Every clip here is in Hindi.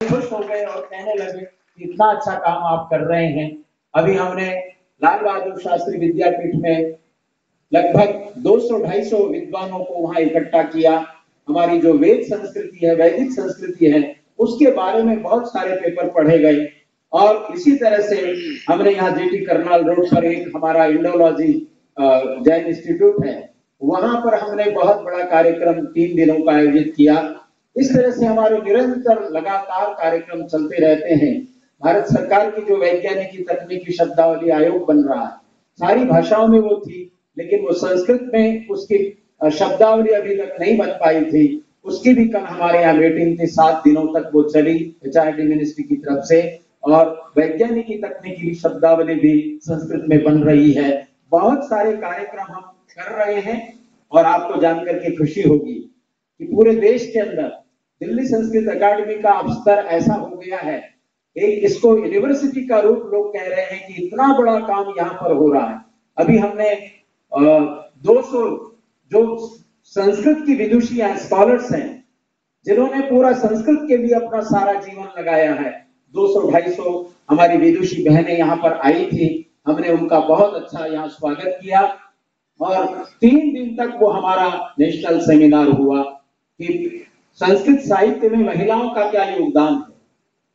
खुश हो गए और कहने लगे कि इतना अच्छा काम आप कर रहे हैं। अभी हमने लाल बहादुर शास्त्री विद्यापीठ में लगभग 200-250 विद्वानों को वहां इकट्ठा किया। हमारी जो वेद संस्कृति है, वैदिक संस्कृति है, उसके बारे में बहुत सारे पेपर पढ़े गए। और इसी तरह से हमने यहाँ जीटी करनाल रोड पर एक हमारा इंडोलॉजी जैन इंस्टीट्यूट है, वहां पर हमने बहुत बड़ा कार्यक्रम 3 दिनों का आयोजित किया। इस तरह से हमारे निरंतर लगातार कार्यक्रम चलते रहते हैं। भारत सरकार की जो वैज्ञानिक तकनीकी शब्दावली आयोग बन रहा है, सारी भाषाओं में वो थी, लेकिन वो संस्कृत में उसकी शब्दावली अभी तक नहीं बन पाई थी। उसकी भी कल हमारे यहाँ मीटिंग थी, 7 दिनों तक वो चली एचआरडी मिनिस्ट्री की तरफ से, और वैज्ञानिक तकनीकी शब्दावली भी संस्कृत में बन रही है। बहुत सारे कार्यक्रम हम कर रहे हैं और आपको जानकर के खुशी होगी कि पूरे देश के अंदर दिल्ली संस्कृत अकादमी का स्तर ऐसा हो गया है, एक इसको यूनिवर्सिटी का रूप लोग कह रहे हैं कि इतना बड़ा काम यहाँ पर हो रहा है। अभी हमने 200 जो संस्कृत की विदुषी हैं, स्कॉलर्स हैं, जिन्होंने पूरा संस्कृत के लिए अपना सारा जीवन लगाया है, 200-250 हमारी विदुषी बहनें यहाँ पर आई थी। हमने उनका बहुत अच्छा यहाँ स्वागत किया और 3 दिन तक वो हमारा नेशनल सेमिनार हुआ कि संस्कृत साहित्य में महिलाओं का क्या योगदान है।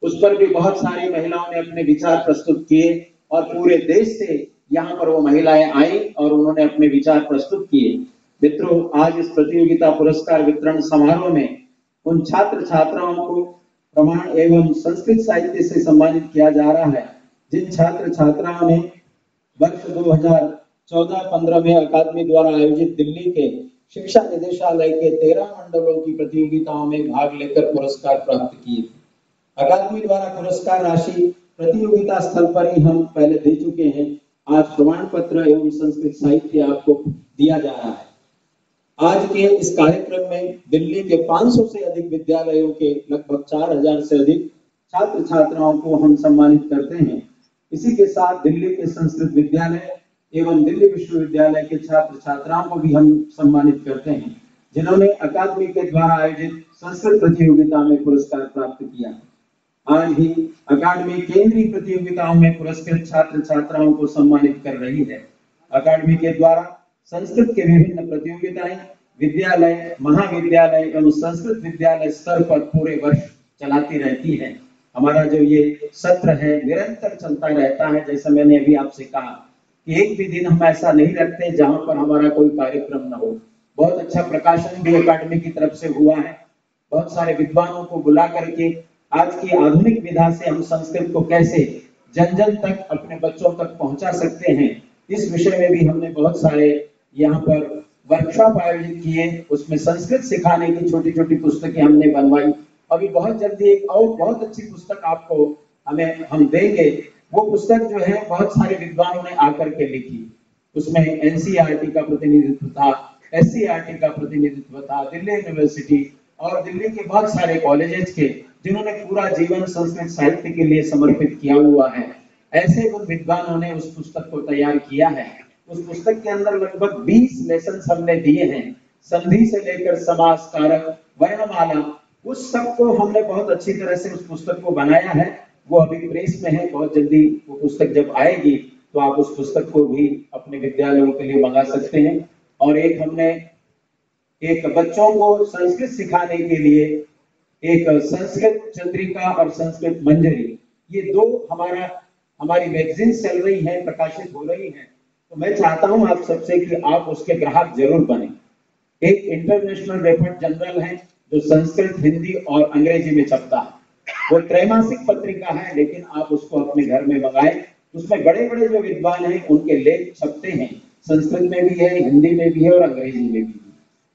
उस पर भी बहुत सारी महिलाओं ने अपने विचार प्रस्तुत किए और पूरे देश से यहाँ पर वो महिलाएं आई और उन्होंने अपने विचार प्रस्तुत किए। मित्रों, आज इस प्रतियोगिता पुरस्कार वितरण समारोह में उन छात्र छात्राओं को प्रमाण एवं संस्कृत साहित्य से सम्मानित किया जा रहा है, जिन छात्र छात्राओं ने वर्ष 2014-15 में अकादमी द्वारा आयोजित दिल्ली के शिक्षा निदेशालय के 13 मंडलों की प्रतियोगिताओं में भाग लेकर पुरस्कार प्राप्त किए थे। अकादमी द्वारा पुरस्कार राशि प्रतियोगिता स्थल पर ही हम पहले दे चुके हैं। आज प्रमाण पत्र एवं संस्कृत साहित्य आपको दिया जा रहा है। आज के इस कार्यक्रम में दिल्ली के 500 से अधिक विद्यालयों के लगभग 4000 से अधिक छात्र छात्राओं को हम सम्मानित करते हैं। इसी के साथ दिल्ली के संस्कृत विद्यालय एवं दिल्ली विश्वविद्यालय के छात्र छात्राओं को भी हम सम्मानित करते हैं, जिन्होंने अकादमी के द्वारा आयोजित संस्कृत प्रतियोगिता में पुरस्कार प्राप्त किया। आज ही अकादमी केंद्रीय प्रतियोगिताओं में पुरस्कृत छात्र छात्राओं को सम्मानित कर रही है। अकादमी के द्वारा संस्कृत के विभिन्न प्रतियोगिताएं विद्यालय, महाविद्यालय एवं संस्कृत विद्यालय स्तर पर पूरे वर्ष चलाती रहती है। हमारा जो ये सत्र है निरंतर चलता रहता है। जैसा मैंने अभी आपसे कहा कि एक भी दिन हम ऐसा नहीं रखते जहां पर हमारा कोई कार्यक्रम न हो। बहुत अच्छा प्रकाशन भी अकादमी की तरफ से हुआ है। बहुत सारे विद्वानों को बुला करके आज की आधुनिक विधा से हम संस्कृत को कैसे जन जन तक अपने बच्चों तक पहुंचा सकते हैं, इस विषय में भी हमने बहुत सारे यहाँ पर वर्कशॉप आयोजित किए। उसमें संस्कृत सिखाने की छोटी छोटी पुस्तकें हमने बनवाई। अभी बहुत जल्दी एक और बहुत अच्छी पुस्तक आपको हम देंगे। वो पुस्तक जो है बहुत सारे विद्वानों ने आकर के लिखी। उसमें एनसीईआरटी का प्रतिनिधित्व था, एससीईआरटी का प्रतिनिधित्व था, दिल्ली यूनिवर्सिटी और दिल्ली के बहुत सारे कॉलेजेस के, जिन्होंने पूरा जीवन संस्कृत साहित्य के लिए समर्पित किया हुआ है। ऐसे उन विद्वानों ने उस पुस्तक को तैयार किया है। उस पुस्तक के अंदर लगभग 20 लेसन हमने दिए हैं, संधि से लेकर समास, कारक, वर्णमाला, उस सब को हमने बहुत अच्छी तरह से उस पुस्तक को बनाया है। वो अभी प्रेस में है। बहुत जल्दी वो पुस्तक जब आएगी तो आप उस पुस्तक को भी अपने विद्यालयों के लिए मंगा सकते हैं। और एक हमने एक बच्चों को संस्कृत सिखाने के लिए एक संस्कृत चंद्रिका और संस्कृत मंजरी, ये दो हमारी मैगजीन चल रही है, प्रकाशित हो रही है। तो मैं चाहता हूं आप सबसे कि आप उसके ग्राहक जरूर बने। एक इंटरनेशनल रेफर्ड जर्नल है जो संस्कृत, हिंदी और अंग्रेजी में छपता है। वो त्रैमासिक पत्रिका है, लेकिन आप उसको अपने घर में मंगाएं। उसमें बड़े बड़े जो विद्वान हैं उनके लेख छपते हैं, संस्कृत में भी है, हिंदी में भी है और अंग्रेजी में भी है।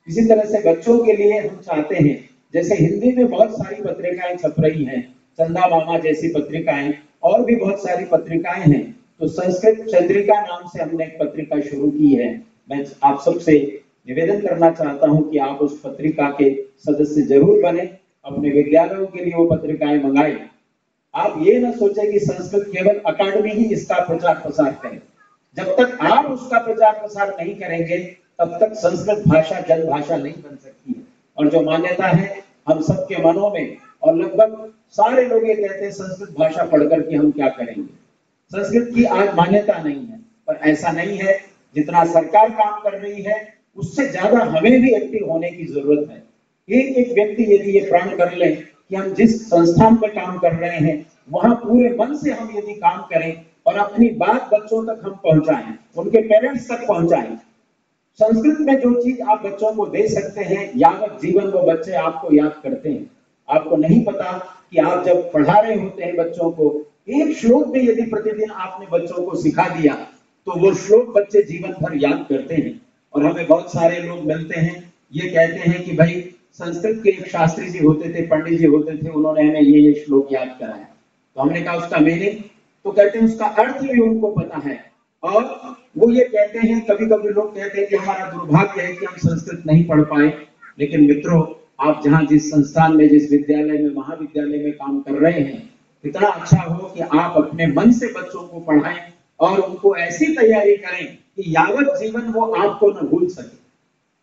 इसी तरह से बच्चों के लिए हम चाहते हैं, जैसे हिंदी में बहुत सारी पत्रिकाएं छप रही हैं, चंदा मामा जैसी पत्रिकाएं, और भी बहुत सारी पत्रिकाएं हैं, तो संस्कृत चंद्रिका नाम से हमने एक पत्रिका शुरू की है। मैं आप सबसे निवेदन करना चाहता हूं कि आप उस पत्रिका के सदस्य जरूर बने, अपने विद्यालयों के लिए वो पत्रिकाएं मंगाएं। आप ये ना सोचें कि संस्कृत केवल अकादमी ही इसका प्रचार प्रसार करे। जब तक आप उसका प्रचार प्रसार नहीं करेंगे तब तक संस्कृत भाषा जन भाषा नहीं बन सकती है। और जो मान्यता है हम सबके मनों में और लगभग सारे लोग ये कहते हैं संस्कृत भाषा पढ़कर के हम क्या करेंगे, संस्कृत की आज मान्यता नहीं है। पर ऐसा नहीं है, जितना सरकार काम कर रही है उससे ज्यादा हमें भी एक्टिव होने की जरूरत है। एक एक व्यक्ति यदि ये प्रण कर ले कि हम जिस संस्थान पर काम कर रहे हैं वहां पूरे मन से हम यदि काम करें और अपनी बात बच्चों तक हम पहुंचाएं, उनके पेरेंट्स तक पहुंचाएं। संस्कृत में जो चीज आप बच्चों को दे सकते हैं, यावत जीवन वो बच्चे आपको याद करते हैं। आपको नहीं पता कि आप जब पढ़ा रहे होते हैं बच्चों को, एक श्लोक भी यदि प्रतिदिन आपने बच्चों को सिखा दिया तो वो श्लोक बच्चे जीवन भर याद करते हैं। और हमें बहुत सारे लोग मिलते हैं, ये कहते हैं कि भाई संस्कृत के एक शास्त्री जी होते थे, पंडित जी होते थे, उन्होंने हमें ये श्लोक याद कराया। तो हमने कहा उसका मीनिंग, तो कहते हैं उसका अर्थ भी उनको पता है। और वो ये कहते हैं, कभी कभी लोग कहते हैं कि हमारा दुर्भाग्य है कि हम संस्कृत नहीं पढ़ पाए। लेकिन मित्रों, आप जहां जिस संस्थान में, जिस विद्यालय में, महाविद्यालय में काम कर रहे हैं, इतना अच्छा हो कि आप अपने मन से बच्चों को पढ़ाएं और उनको ऐसी तैयारी करें कि यावत जीवन वो आपको न भूल सके।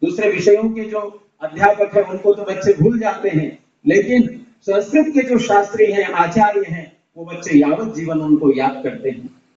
दूसरे विषयों के जो अध्यापक है उनको तो बच्चे भूल जाते हैं, लेकिन संस्कृत के जो शास्त्री हैं, आचार्य हैं, वो बच्चे यावत जीवन उनको याद करते हैं।